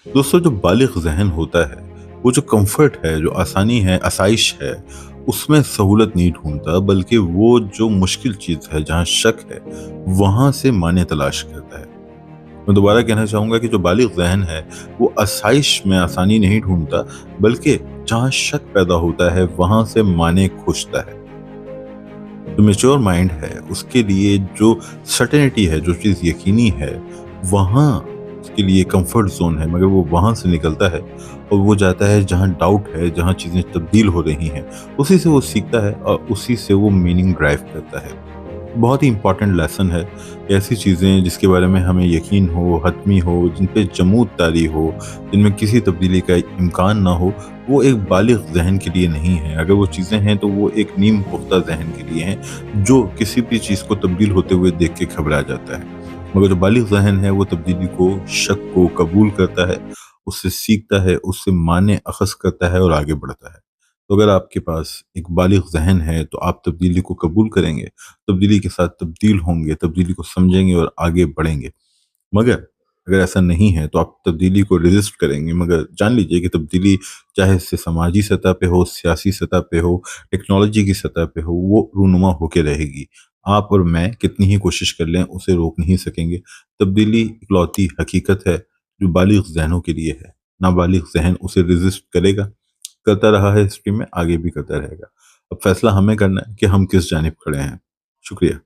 दोस्तों, जो बालिग ज़हन होता है, वो जो कम्फ़र्ट है, जो आसानी है, आसाइश है, उसमें सहूलत नहीं ढूँढता, बल्कि वो जो मुश्किल चीज़ है, जहाँ शक है, वहाँ से माने तलाश करता है। मैं दोबारा कहना चाहूँगा कि जो बालिग ज़हन है, वो आसाइश में आसानी नहीं ढूँढता, बल्कि जहाँ शक पैदा होता है, वहाँ से माने खोजता है। जो मैच्योर माइंड है, उसके लिए जो सर्टेनिटी है, जो चीज़ यकीनी है, वहाँ उसके लिए कंफर्ट ज़ोन है, मगर वो वहाँ से निकलता है और वो जाता है जहाँ डाउट है, जहाँ चीज़ें तब्दील हो रही हैं, उसी से वो सीखता है और उसी से वो मीनिंग ड्राइव करता है। बहुत ही इम्पोर्टेंट लेसन है। ऐसी चीज़ें जिसके बारे में हमें यकीन हो, हतमी हो, जिन पे जमूद तारी हो, जिनमें किसी तब्दीली का इम्कान ना हो, वो एक बालिग ज़हन के लिए नहीं है। अगर वो चीज़ें हैं तो वो एक नीम पुख्ता ज़हन के लिए हैं, जो किसी भी चीज़ को तब्दील होते हुए देख के घबरा जाता है। मगर जो बालिग ज़हन है वो तब्दीली को, शक को कबूल करता है, उससे सीखता है, उससे माने अख़ज़ करता है और आगे बढ़ता है। तो अगर आपके पास एक बालिग ज़हन है तो आप तब्दीली को कबूल करेंगे, तब्दीली के साथ तब्दील होंगे, तब्दीली को समझेंगे और आगे बढ़ेंगे। मगर अगर ऐसा नहीं है तो आप तब्दीली को रेज़िस्ट करेंगे, मगर जान लीजिए कि तब्दीली चाहे से समाजी सतह पे हो, सियासी सतह पे हो, टेक्नोलॉजी की सतह पे हो, वो रूनुमा होके रहेगी। आप और मैं कितनी ही कोशिश कर लें, उसे रोक नहीं सकेंगे। तब्दीली इकलौती हकीकत है जो बालिग ज़हनों के लिए है। नाबालिग ज़हन उसे रेज़िस्ट करेगा, करता रहा है हिस्ट्री में, आगे भी करता रहेगा। अब फैसला हमें करना है कि हम किस जानिब खड़े हैं। शुक्रिया।